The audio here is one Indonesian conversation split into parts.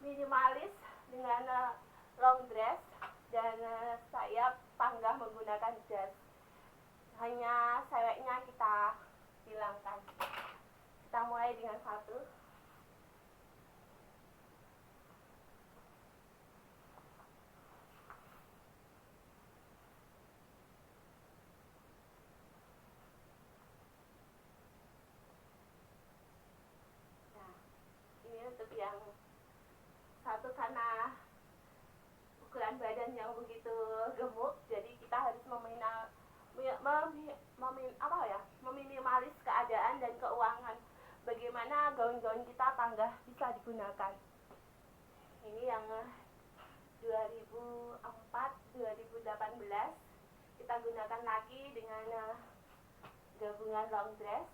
minimalis dengan long dress, dan saya panggah menggunakan jas. Hanya ceweknya kita hilangkan. Kita mulai dengan satu. Nah, ini untuk yang satu, karena ukuran badan yang begitu gemuk, jadi kita harus meminimalis keadaan dan keuangan. Bagaimana gaun-gaun kita panggah bisa digunakan. Ini yang 2004-2018 kita gunakan lagi dengan gabungan long dress.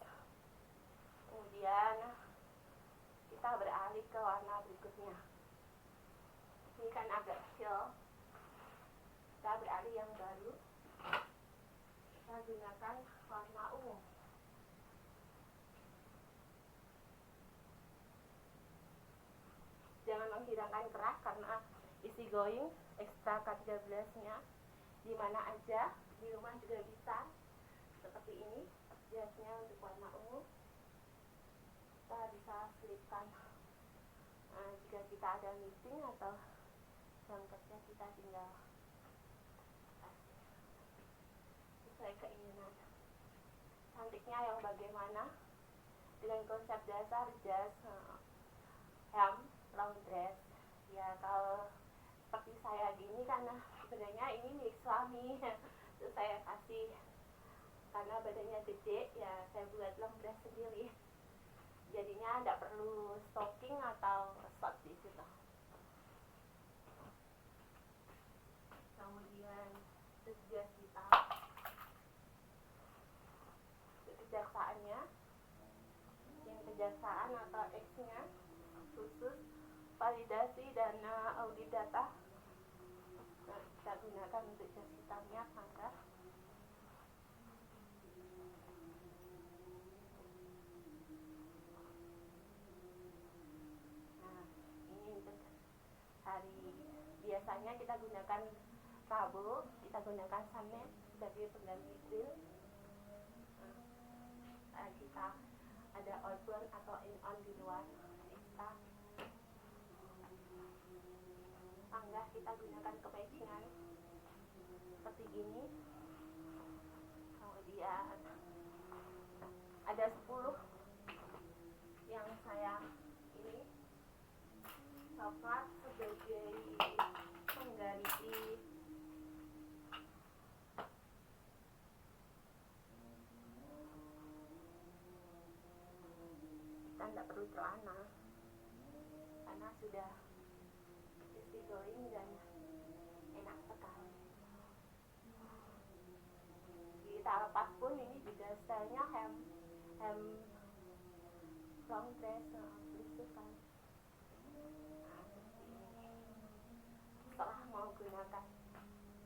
Kemudian kita beralih ke warna berikutnya. Ini kan agak kecil, kita beralih yang baru. Kita gunakan warna ungu. Jangan menghilangkan kerak, karena easy going, ekstra 13-nya di mana aja, di rumah juga bisa. Seperti ini jasnya untuk warna ungu. Kita bisa selipkan jika kita ada meeting atau jam kerja, kita tinggal kasih sesuai keinginan. Cantiknya yang bagaimana? Dengan konsep dasar jas, hem, long dress. Ya, kalau seperti saya gini, karena sebenarnya ini milik suami, terus saya kasih, karena badannya gede, ya saya buat long dress sendiri. Jadinya tidak perlu stocking atau short di situ. Kemudian jas kita, kejaksaannya, yang kejaksaan atau X-nya khusus validasi dan audit data. Nah, kita gunakan untuk jas hitamnya panggah. Nah, ini untuk hari biasanya kita gunakan Rabu, kita gunakan Senin sebagai pengganti grill. Kita ada outbound atau in-on di luar ekstra. Panggah kita gunakan kematchingan seperti gini. Kemudian ada 10 yang saya ini coklat sebagai pengganti. Kita tidak perlu celana karena sudah easy going dan enak sekali. Kita lepas pun ini juga stylenya hem long dress, belusukan. Nah, setelah mau gunakan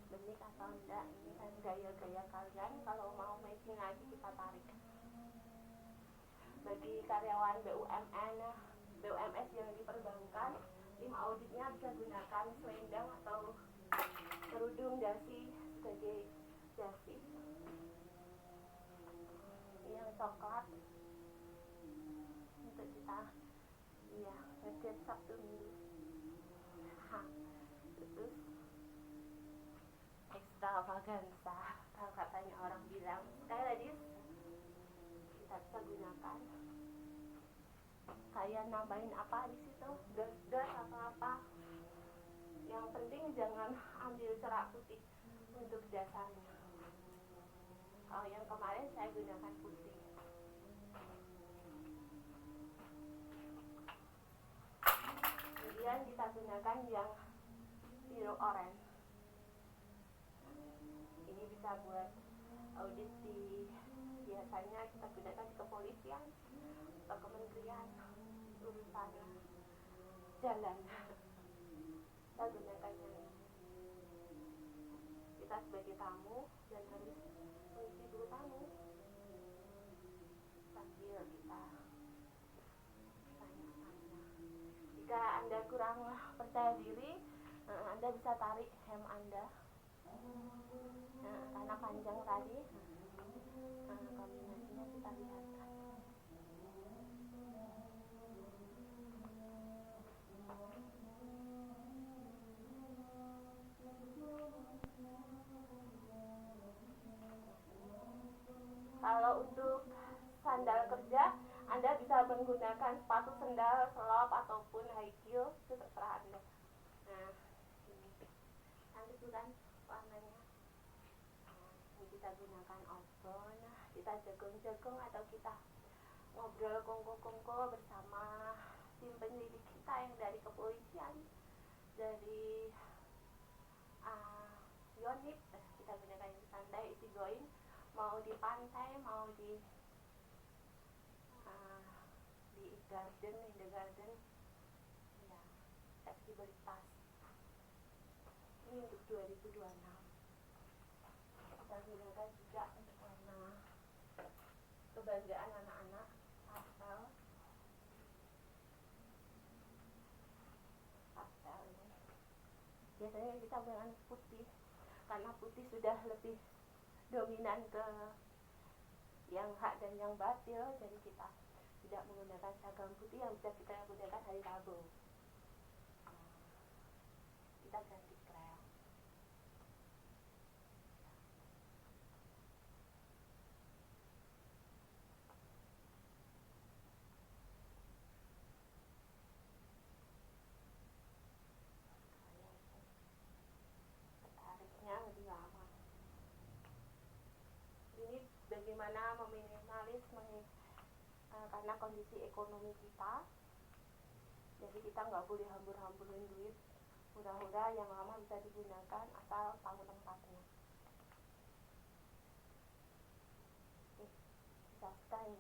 benik atau enggak, ini kan gaya-gaya kalian. Kalau mau matching lagi, kita tarik. Bagi karyawan BUMS yang di perbankan, tim auditnya bisa gunakan selendang atau kerudung dasi sebagai dasi. Ini yang coklat untuk kita, iya, ngechat Sabtu Minggu. Terus extravaganza, kalau katanya orang bilang. Sekali lagi kita bisa gunakan. Kayak nambahin apa di situ, gas atau apa. Yang penting jangan ambil cerak putih untuk dasarnya. Kalau yang kemarin saya gunakan putih. Kemudian kita gunakan yang biru orange. Ini bisa buat audit biasanya kita gunakan di kepolisian atau kementerian, urusan jalan. Kita gunakan yang ini. Kita sebagai tamu dan harus mengisi buku tamu sambil kita tanya-tanya di jika Anda kurang percaya diri, Anda bisa tarik hem Anda, karena panjang tadi. Kombinasinya kita lihat. Kalau untuk sandal kerja, Anda bisa menggunakan sepatu sandal selop ataupun high heel, itu terserah Anda. Nah, ini cantik bukan warnanya? Ini kita gunakan outbound, kita jagong-jagong atau kita ngobrol kongko-kongko bersama tim penyelidik kita yang dari kepolisian, dari Yonip. Kita gunakan yang santai, easy going, mau di pantai, mau di garden, in the garden, ya, fleksibilitas. Ini untuk 2026. Kita gunakan juga untuk warna kebanggaan anak-anak, pastel. Pastel ini biasanya kita gunakan putih, karena putih sudah lebih dominan ke yang hak dan yang batil, jadi kita tidak menggunakan seragam putih yang bisa kita gunakan hari Rabu. Kita ganti krem. Tariknya lebih lama. Ini bagaimana meminimalis karena kondisi ekonomi kita, jadi kita nggak boleh hambur-hamburin duit hura-hura yang lama bisa digunakan asal tahu tempatnya. Bisa sekali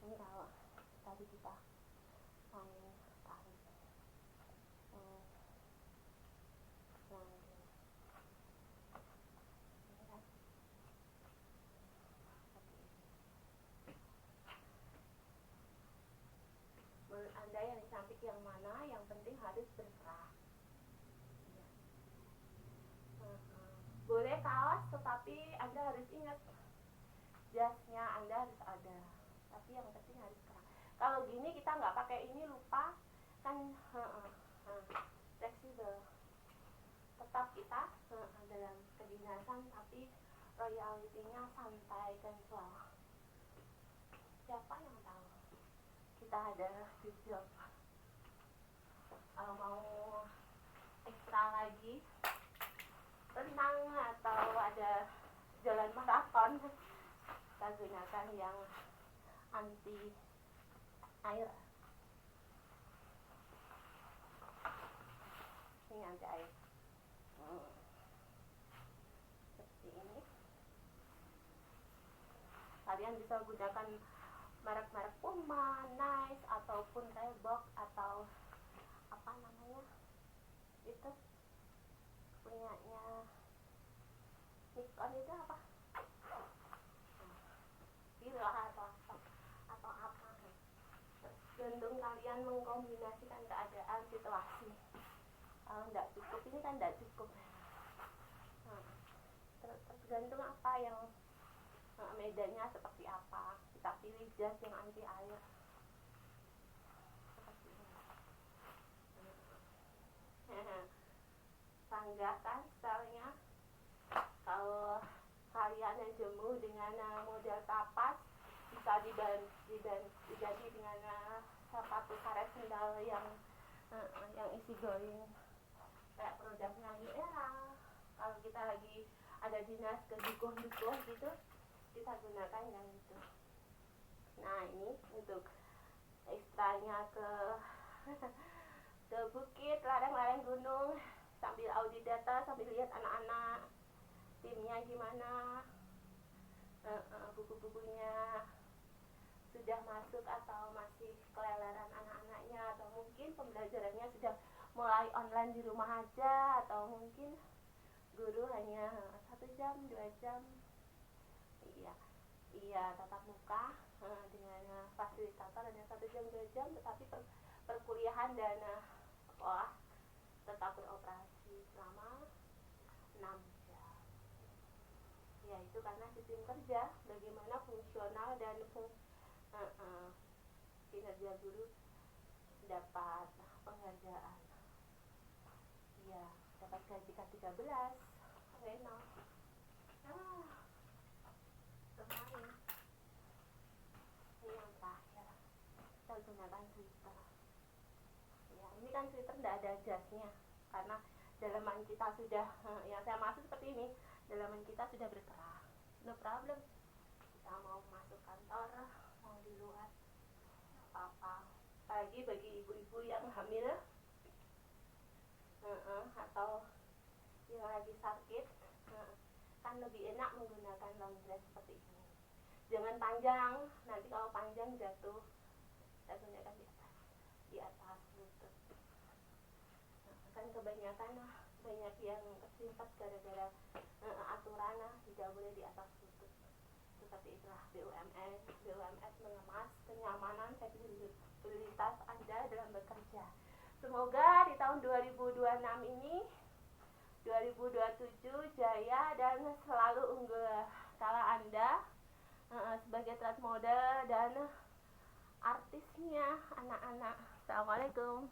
ini kalau tadi kita main tarik menurut Anda yang cantik yang mana? Yang penting harus berserah. Boleh kaos, tetapi Anda harus ingat jasnya Anda harus ada. Tapi yang penting harus kerah. Kalau gini kita nggak pakai ini lupa kan, fleksibel. Tetap kita dalam kedinasan, tapi royaltinya santai casual. Siapa yang tahu? Kita ada job. Kalau mau ekstra lagi, renang atau ada jalan maraton, kita gunakan yang anti air. Ini anti air. Seperti ini. Kalian bisa gunakan merek-merek Puma, Nice, ataupun Reebok, atau apa namanya itu punyanya Nikon itu apa? Fila atau apa? Gantung kalian mengkombinasikan keadaan situasi. Kalau tidak cukup, ini kan tidak cukup. Tergantung apa yang medannya seperti apa. Kita pilih jas yang anti air. Seperti ini. Sanggah kan stylenya. Kalau kalian yang jemu dengan model tapas, bisa diganti dengan sepatu karet sendal yang easy going, kayak produknya Era. Kalau kita lagi ada dinas ke dukuh-dukuh gitu, kita gunakan yang itu. Nah, ini untuk ekstranya ke bukit, ladang-ladang gunung, sambil audit data, sambil lihat anak-anak timnya gimana, buku-bukunya sudah masuk atau masih keleleran anak-anaknya, atau mungkin pembelajarannya sudah mulai online di rumah aja, atau mungkin guru hanya 1 jam 2 jam, iya tatap muka dengan fasilitator hanya 1 jam 2 jam, tetapi perkuliahan dan sekolah tetap beroperasi selama 6 jam. Ya itu karena sistem kerja, bagaimana fungsional dan kinerja guru dapat penghargaan. Ya, dapat gaji K13. Reno. Kemarin. Ini yang terakhir. Kita gunakan Twitter. Ya, ini kan Twitter tidak ada jasnya karena dalaman kita sudah yang saya maksud seperti ini, dalaman kita sudah berkerah. No problem. Kita mau masuk kantor, mau di luar, apa-apa. Apalagi bagi ibu-ibu yang hamil atau yang lagi sakit, kan lebih enak menggunakan long dress seperti ini. Jangan panjang, nanti kalau panjang jatuh. Kita gunakan di atas lutut. Kan kebanyakan banyak yang tersimpat gara-gara aturan tidak boleh di atas lutut. Seperti itulah BUMS mengemas kenyamanan fleksibilitas Anda dalam bekerja. Semoga di tahun 2026 ini 2027 jaya dan selalu unggul kala Anda sebagai trade model dan artisnya anak-anak. Assalamualaikum.